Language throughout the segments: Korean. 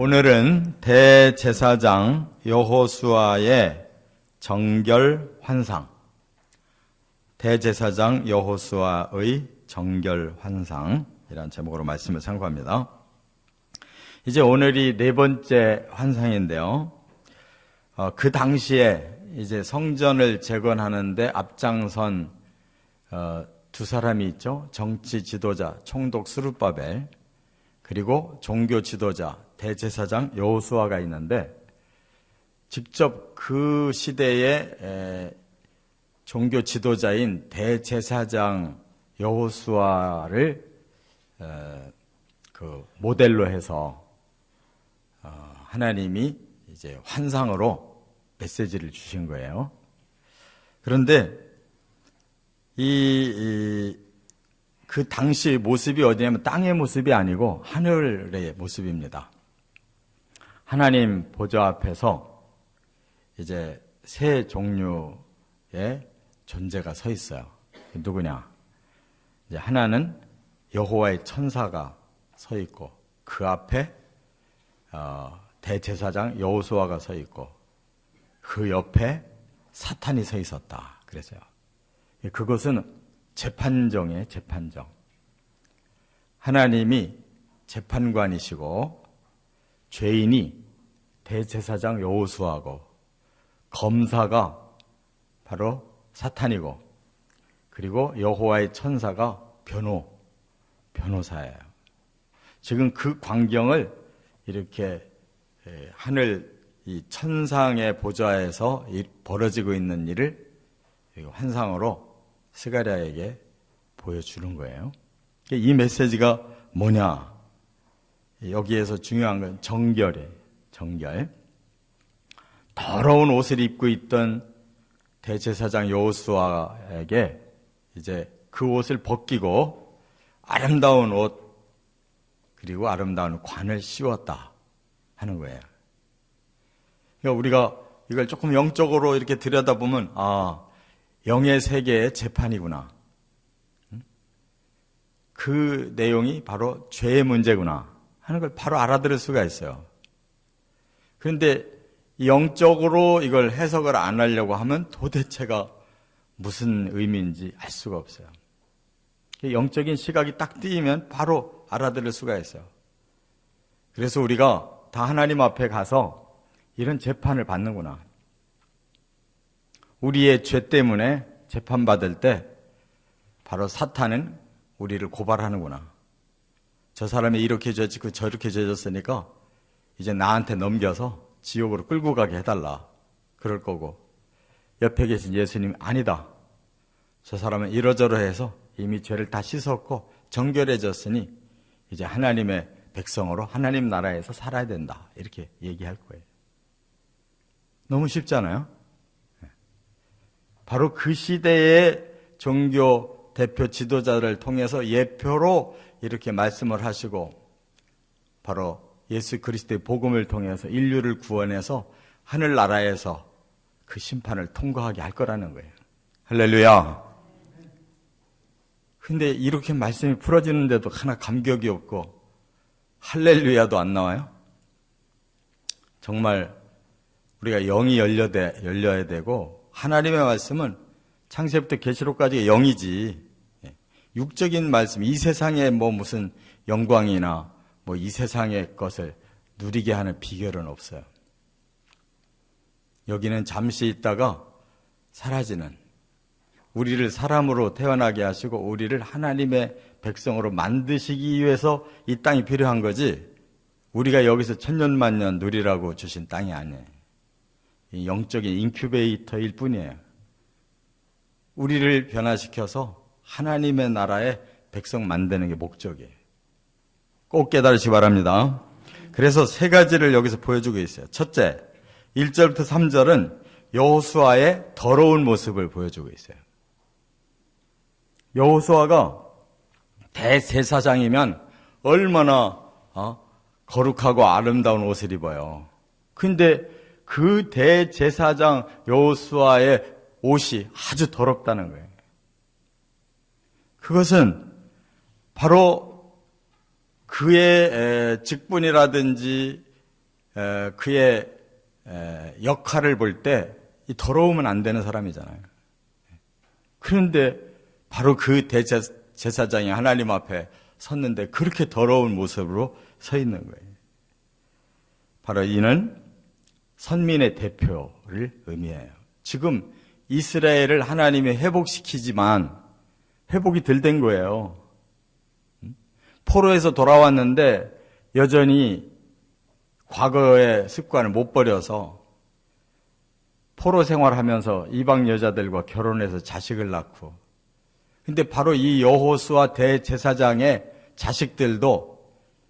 오늘은 대제사장 여호수아의 정결 환상, 대제사장 여호수아의 정결 환상이라는 제목으로 말씀을 참고합니다. 이제 오늘이 네 번째 환상인데요. 그 당시에 이제 성전을 재건하는데 앞장선 두 사람이 있죠. 정치 지도자 총독 스룹바벨, 그리고 종교 지도자 대제사장 여호수아가 있는데, 직접 그 시대의 종교 지도자인 대제사장 여호수아를 그 모델로 해서 하나님이 이제 환상으로 메시지를 주신 거예요. 그런데 그 당시 모습이 어디냐면 땅의 모습이 아니고 하늘의 모습입니다. 하나님 보좌 앞에서 이제 세 종류의 존재가 서 있어요. 누구냐? 이제 하나는 여호와의 천사가 서 있고, 그 앞에 대제사장 여호수아가 서 있고, 그 옆에 사탄이 서 있었다. 그래서요. 그것은 재판정이에요. 재판정. 하나님이 재판관이시고 죄인이 대제사장 여호수아고, 검사가 바로 사탄이고, 그리고 여호와의 천사가 변호사예요. 지금 그 광경을 이렇게 하늘 이 천상의 보좌에서 벌어지고 있는 일을 환상으로 스가랴에게 보여주는 거예요. 이 메시지가 뭐냐? 여기에서 중요한 건 정결이에요. 정결. 더러운 옷을 입고 있던 대제사장 여호수아에게 이제 그 옷을 벗기고 아름다운 옷, 그리고 아름다운 관을 씌웠다 하는 거예요. 그러니까 우리가 이걸 조금 영적으로 이렇게 들여다보면, 영의 세계의 재판이구나. 그 내용이 바로 죄의 문제구나 하는 걸 바로 알아들을 수가 있어요. 그런데 영적으로 이걸 해석을 안 하려고 하면 도대체가 무슨 의미인지 알 수가 없어요. 영적인 시각이 딱 띄면 바로 알아들을 수가 있어요. 그래서 우리가 다 하나님 앞에 가서 이런 재판을 받는구나. 우리의 죄 때문에 재판받을 때 바로 사탄은 우리를 고발하는구나. 저 사람이 이렇게 죄졌고 저렇게 죄졌으니까 이제 나한테 넘겨서 지옥으로 끌고 가게 해달라. 그럴 거고, 옆에 계신 예수님, 아니다. 저 사람은 이러저러해서 이미 죄를 다 씻었고 정결해졌으니 이제 하나님의 백성으로 하나님 나라에서 살아야 된다. 이렇게 얘기할 거예요. 너무 쉽잖아요. 바로 그 시대의 종교 대표 지도자를 통해서 예표로 이렇게 말씀을 하시고, 바로 예수 그리스도의 복음을 통해서 인류를 구원해서 하늘나라에서 그 심판을 통과하게 할 거라는 거예요. 할렐루야. 근데 이렇게 말씀이 풀어지는데도 하나 감격이 없고 할렐루야도 안 나와요? 정말 우리가 영이 열려야 되고, 하나님의 말씀은 창세부터 계시록까지가 영이지, 육적인 말씀, 이 세상에 뭐 무슨 영광이나 뭐 이 세상의 것을 누리게 하는 비결은 없어요. 여기는 잠시 있다가 사라지는, 우리를 사람으로 태어나게 하시고 우리를 하나님의 백성으로 만드시기 위해서 이 땅이 필요한 거지, 우리가 여기서 천년만년 누리라고 주신 땅이 아니에요. 이 영적인 인큐베이터일 뿐이에요. 우리를 변화시켜서 하나님의 나라의 백성 만드는 게 목적이에요. 꼭 깨달으시기 바랍니다. 그래서 세 가지를 여기서 보여주고 있어요. 첫째, 1절부터 3절은 여호수아의 더러운 모습을 보여주고 있어요. 여호수아가 대제사장이면 얼마나 거룩하고 아름다운 옷을 입어요. 근데 그 대제사장 여호수아의 옷이 아주 더럽다는 거예요. 그것은 바로 그의 직분이라든지 그의 역할을 볼 때 이 더러우면 안 되는 사람이잖아요. 그런데 바로 그 대제사장이 하나님 앞에 섰는데 그렇게 더러운 모습으로 서 있는 거예요. 바로 이는 선민의 대표를 의미해요. 지금 이스라엘을 하나님이 회복시키지만 회복이 덜 된 거예요. 포로에서 돌아왔는데 여전히 과거의 습관을 못 버려서 포로 생활하면서 이방 여자들과 결혼해서 자식을 낳고, 근데 바로 이 여호수아 대제사장의 자식들도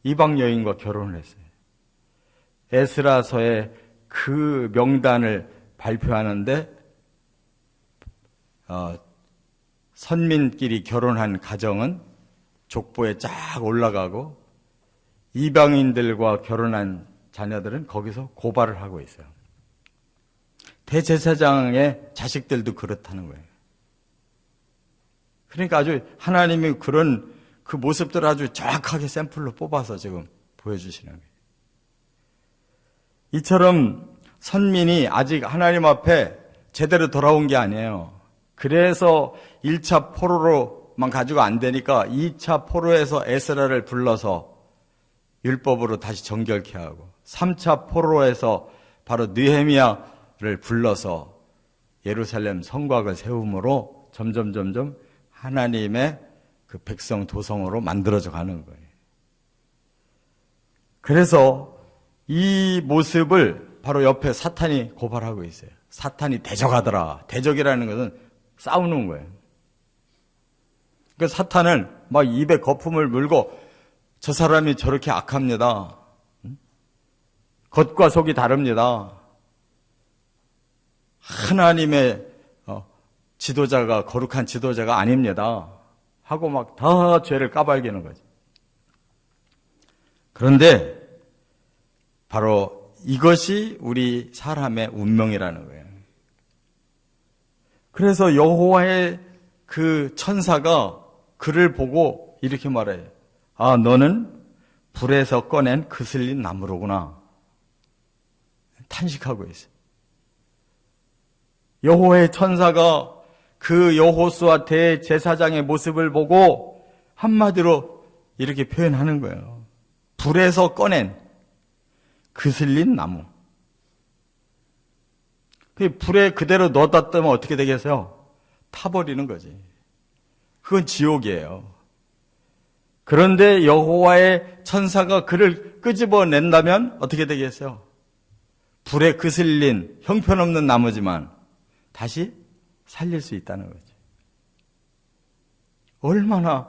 이방 여인과 결혼을 했어요. 에스라서의 그 명단을 발표하는데 선민끼리 결혼한 가정은 족보에 쫙 올라가고 이방인들과 결혼한 자녀들은 거기서 고발을 하고 있어요. 대제사장의 자식들도 그렇다는 거예요. 그러니까 아주 하나님이 그런 그 모습들을 아주 정확하게 샘플로 뽑아서 지금 보여주시는 거예요. 이처럼 선민이 아직 하나님 앞에 제대로 돌아온 게 아니에요. 그래서 1차 포로로만 가지고 안 되니까 2차 포로에서 에스라를 불러서 율법으로 다시 정결케 하고 3차 포로에서 바로 느헤미야를 불러서 예루살렘 성곽을 세움으로 점점 하나님의 그 백성 도성으로 만들어져 가는 거예요. 그래서 이 모습을 바로 옆에 사탄이 고발하고 있어요. 사탄이 대적하더라. 대적이라는 것은 싸우는 거예요. 그러니까 사탄은 막 입에 거품을 물고 저 사람이 저렇게 악합니다. 겉과 속이 다릅니다. 하나님의 지도자가 거룩한 지도자가 아닙니다. 하고 막 다 죄를 까발기는 거죠. 그런데 바로 이것이 우리 사람의 운명이라는 거예요. 그래서 여호와의 그 천사가 그를 보고 이렇게 말해요. 아, 너는 불에서 꺼낸 그슬린 나무로구나. 탄식하고 있어요. 여호와의 천사가 그 여호수아 대제사장의 모습을 보고 한마디로 이렇게 표현하는 거예요. 불에서 꺼낸 그슬린 나무. 그 불에 그대로 넣었다 뜨면 어떻게 되겠어요? 타버리는 거지. 그건 지옥이에요. 그런데 여호와의 천사가 그를 끄집어낸다면 어떻게 되겠어요? 불에 그슬린 형편없는 나무지만 다시 살릴 수 있다는 거죠. 얼마나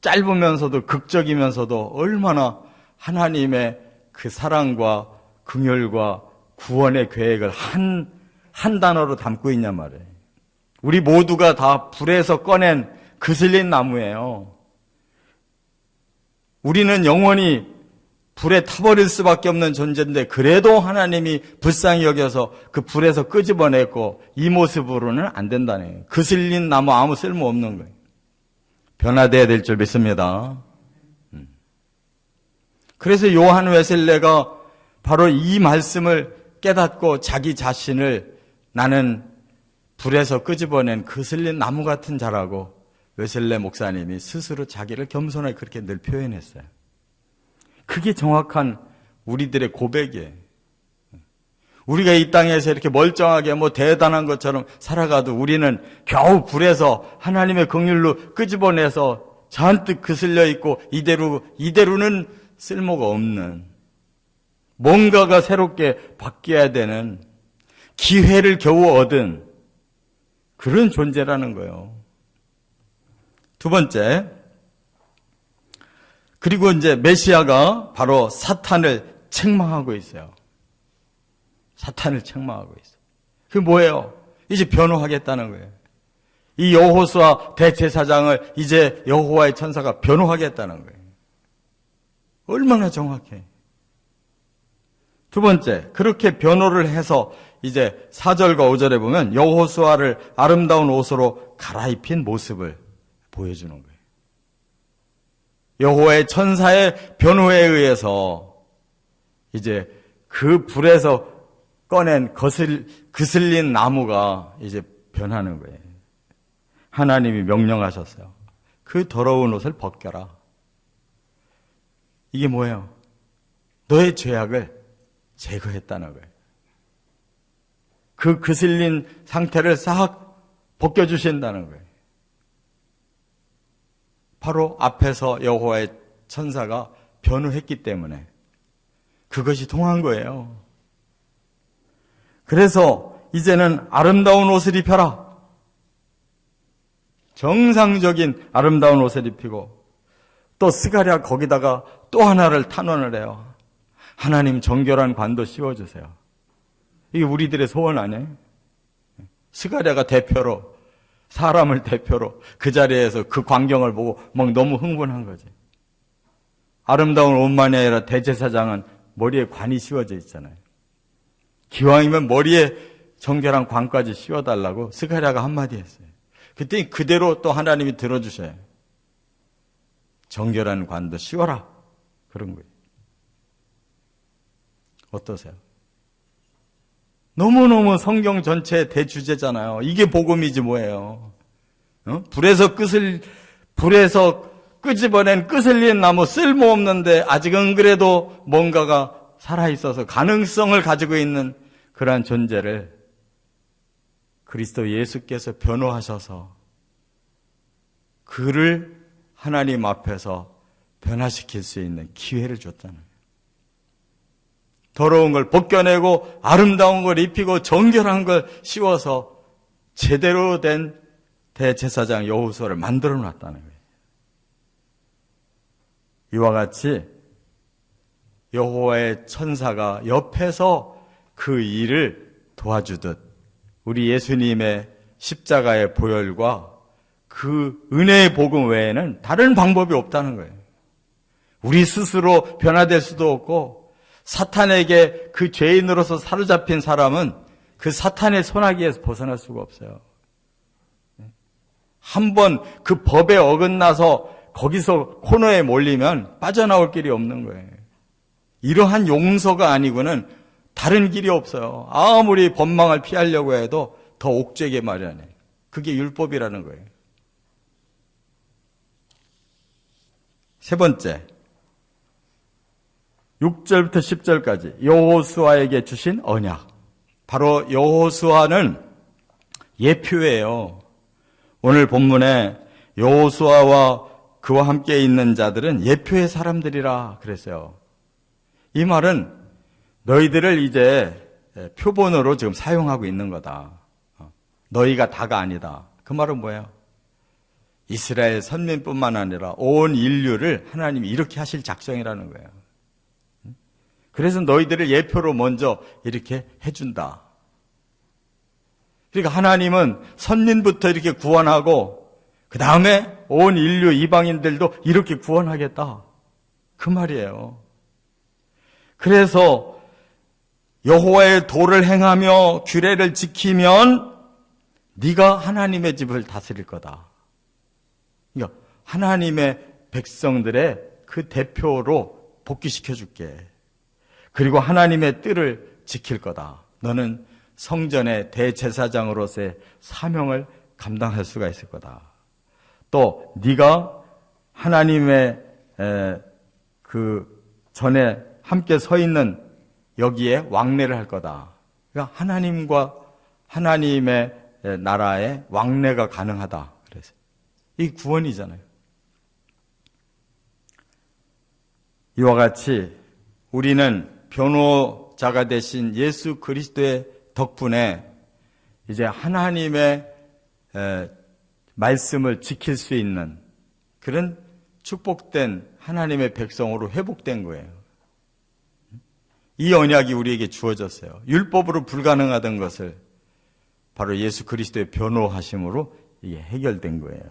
짧으면서도 극적이면서도 얼마나 하나님의 그 사랑과 긍휼과 구원의 계획을 한 단어로 담고 있냔 말이에요. 우리 모두가 다 불에서 꺼낸 그슬린 나무예요. 우리는 영원히 불에 타버릴 수밖에 없는 존재인데 그래도 하나님이 불쌍히 여겨서 그 불에서 끄집어냈고 이 모습으로는 안 된다는 거예요. 그슬린 나무 아무 쓸모없는 거예요. 변화되어야 될 줄 믿습니다. 그래서 요한 웨슬레가 바로 이 말씀을 깨닫고 자기 자신을 나는 불에서 끄집어낸 그슬린 나무 같은 자라고 웨슬레 목사님이 스스로 자기를 겸손하게 그렇게 늘 표현했어요. 그게 정확한 우리들의 고백이에요. 우리가 이 땅에서 이렇게 멀쩡하게 대단한 것처럼 살아가도 우리는 겨우 불에서 하나님의 긍휼로 끄집어내서 잔뜩 그슬려 있고 이대로는 쓸모가 없는 뭔가가 새롭게 바뀌어야 되는 기회를 겨우 얻은 그런 존재라는 거예요. 두 번째, 그리고 이제 메시아가 바로 사탄을 책망하고 있어요. 사탄을 책망하고 있어요. 그게 뭐예요? 이제 변호하겠다는 거예요. 이 여호수아 대제사장을 이제 여호와의 천사가 변호하겠다는 거예요. 얼마나 정확해. 두 번째, 그렇게 변호를 해서 이제 4절과 5절에 보면 여호수아를 아름다운 옷으로 갈아입힌 모습을 보여주는 거예요. 여호와의 천사의 변호에 의해서 이제 그 불에서 꺼낸 그슬린 나무가 이제 변하는 거예요. 하나님이 명령하셨어요. 그 더러운 옷을 벗겨라. 이게 뭐예요? 너의 죄악을 제거했다는 거예요. 그 그슬린 상태를 싹 벗겨주신다는 거예요. 바로 앞에서 여호와의 천사가 변호했기 때문에 그것이 통한 거예요. 그래서 이제는 아름다운 옷을 입혀라. 정상적인 아름다운 옷을 입히고 또 스가랴 거기다가 또 하나를 탄원을 해요. 하나님 정결한 관도 씌워주세요. 이게 우리들의 소원 아니에요? 스가랴가 대표로, 사람을 대표로 그 자리에서 그 광경을 보고 막 너무 흥분한 거지. 아름다운 옷만이 아니라 대제사장은 머리에 관이 씌워져 있잖아요. 기왕이면 머리에 정결한 관까지 씌워달라고 스가랴가 한마디 했어요. 그때 그대로 또 하나님이 들어주셔요. 정결한 관도 씌워라. 그런 거예요. 어떠세요? 너무너무 성경 전체의 대주제잖아요. 이게 복음이지 뭐예요. 불에서 끄집어낸 끄슬린 나무 쓸모없는데 아직은 그래도 뭔가가 살아있어서 가능성을 가지고 있는 그러한 존재를 그리스도 예수께서 변호하셔서 그를 하나님 앞에서 변화시킬 수 있는 기회를 줬잖아요. 더러운 걸 벗겨내고 아름다운 걸 입히고 정결한 걸 씌워서 제대로 된 대제사장 여호수아를 만들어 놨다는 거예요. 이와 같이 여호와의 천사가 옆에서 그 일을 도와주듯 우리 예수님의 십자가의 보혈과 그 은혜의 복음 외에는 다른 방법이 없다는 거예요. 우리 스스로 변화될 수도 없고 사탄에게 그 죄인으로서 사로잡힌 사람은 그 사탄의 손아귀에서 벗어날 수가 없어요. 한번 그 법에 어긋나서 거기서 코너에 몰리면 빠져나올 길이 없는 거예요. 이러한 용서가 아니고는 다른 길이 없어요. 아무리 법망을 피하려고 해도 더 옥죄게 마련해. 그게 율법이라는 거예요. 세 번째, 6절부터 10절까지 여호수아에게 주신 언약. 바로 여호수아는 예표예요. 오늘 본문에 여호수아와 그와 함께 있는 자들은 예표의 사람들이라 그랬어요. 이 말은 너희들을 이제 표본으로 지금 사용하고 있는 거다. 너희가 다가 아니다. 그 말은 뭐예요? 이스라엘 선민뿐만 아니라 온 인류를 하나님이 이렇게 하실 작정이라는 거예요. 그래서 너희들을 예표로 먼저 이렇게 해준다. 그러니까 하나님은 선민부터 이렇게 구원하고 그 다음에 온 인류 이방인들도 이렇게 구원하겠다. 그 말이에요. 그래서 여호와의 도를 행하며 규례를 지키면 네가 하나님의 집을 다스릴 거다. 그러니까 하나님의 백성들의 그 대표로 복귀시켜 줄게. 그리고 하나님의 뜰을 지킬 거다. 너는 성전의 대제사장으로서의 사명을 감당할 수가 있을 거다. 또 네가 하나님의 그 전에 함께 서 있는 여기에 왕래를 할 거다. 그러니까 하나님과 하나님의 나라의 왕래가 가능하다. 그래서 이 구원이잖아요. 이와 같이 우리는 변호자가 되신 예수 그리스도의 덕분에 이제 하나님의 말씀을 지킬 수 있는 그런 축복된 하나님의 백성으로 회복된 거예요. 이 언약이 우리에게 주어졌어요. 율법으로 불가능하던 것을 바로 예수 그리스도의 변호하심으로 이게 해결된 거예요.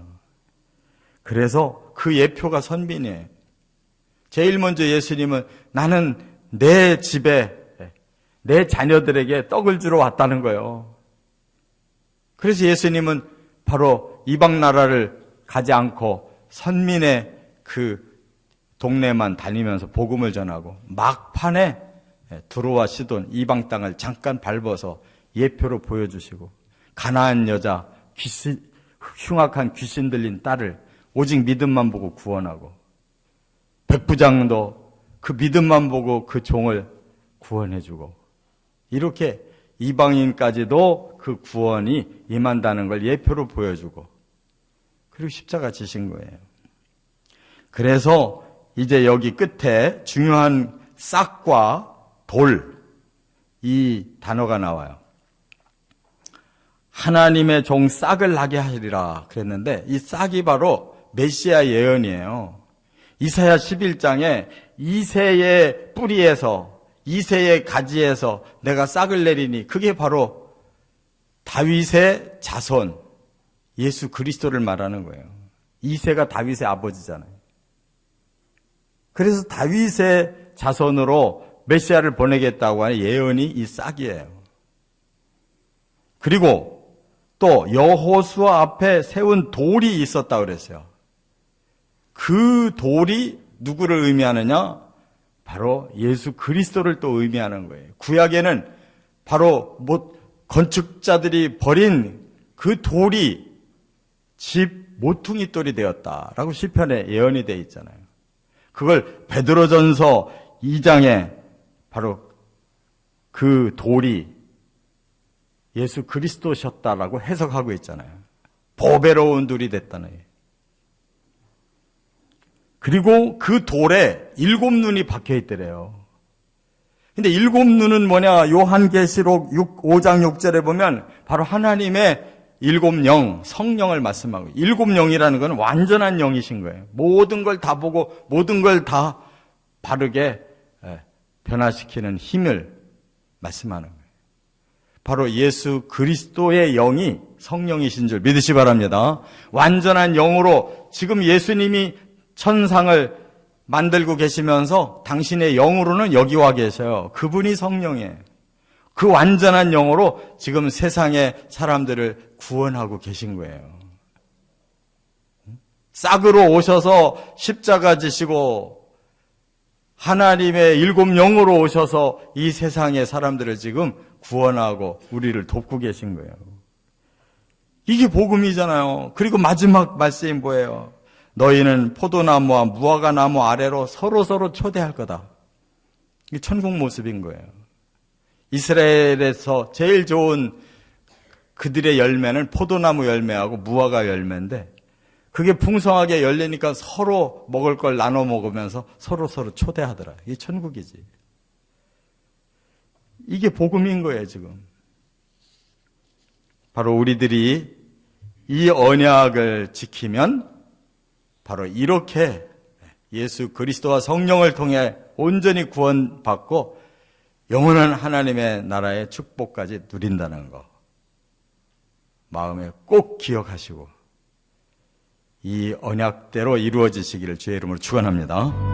그래서 그 예표가 선민이에요. 제일 먼저 예수님은 나는 내 집에 내 자녀들에게 떡을 주러 왔다는 거예요. 그래서 예수님은 바로 이방 나라를 가지 않고 선민의 그 동네만 다니면서 복음을 전하고 막판에 두로와 시돈 이방 땅을 잠깐 밟아서 예표로 보여주시고, 가나안 여자 흉악한 귀신 들린 딸을 오직 믿음만 보고 구원하고, 백부장도 그 믿음만 보고 그 종을 구원해주고, 이렇게 이방인까지도 그 구원이 임한다는 걸 예표로 보여주고, 그리고 십자가 지신 거예요. 그래서 이제 여기 끝에 중요한 싹과 돌, 이 단어가 나와요. 하나님의 종 싹을 나게 하리라 그랬는데, 이 싹이 바로 메시아 예언이에요. 이사야 11장에 이새의 뿌리에서, 이새의 가지에서 내가 싹을 내리니, 그게 바로 다윗의 자손 예수 그리스도를 말하는 거예요. 이새가 다윗의 아버지잖아요. 그래서 다윗의 자손으로 메시아를 보내겠다고 하는 예언이 이 싹이에요. 그리고 또 여호수아 앞에 세운 돌이 있었다고 그랬어요. 그 돌이 누구를 의미하느냐? 바로 예수 그리스도를 또 의미하는 거예요. 구약에는 바로 건축자들이 버린 그 돌이 집 모퉁이 돌이 되었다라고 시편에 예언이 되어 있잖아요. 그걸 베드로전서 2장에 바로 그 돌이 예수 그리스도셨다라고 해석하고 있잖아요. 보배로운 돌이 됐다는 거예요. 그리고 그 돌에 7눈이 박혀 있더래요. 근데 7눈은 뭐냐? 요한계시록 5장 6절에 보면 바로 하나님의 7영, 성령을 말씀하고, 7영이라는 건 완전한 영이신 거예요. 모든 걸 다 보고 모든 걸 다 바르게 변화시키는 힘을 말씀하는 거예요. 바로 예수 그리스도의 영이 성령이신 줄 믿으시 바랍니다. 완전한 영으로 지금 예수님이 천상을 만들고 계시면서 당신의 영으로는 여기 와 계셔요. 그분이 성령이에요. 그 완전한 영으로 지금 세상의 사람들을 구원하고 계신 거예요. 싹으로 오셔서 십자가 지시고 하나님의 7영으로 오셔서 이 세상의 사람들을 지금 구원하고 우리를 돕고 계신 거예요. 이게 복음이잖아요. 그리고 마지막 말씀이 뭐예요? 너희는 포도나무와 무화과나무 아래로 서로 초대할 거다. 이게 천국 모습인 거예요. 이스라엘에서 제일 좋은 그들의 열매는 포도나무 열매하고 무화과 열매인데, 그게 풍성하게 열리니까 서로 먹을 걸 나눠 먹으면서 서로 초대하더라. 이게 천국이지. 이게 복음인 거예요, 지금. 바로 우리들이 이 언약을 지키면 바로 이렇게 예수 그리스도와 성령을 통해 온전히 구원받고 영원한 하나님의 나라의 축복까지 누린다는 거 마음에 꼭 기억하시고 이 언약대로 이루어지시기를 주의 이름으로 축원합니다.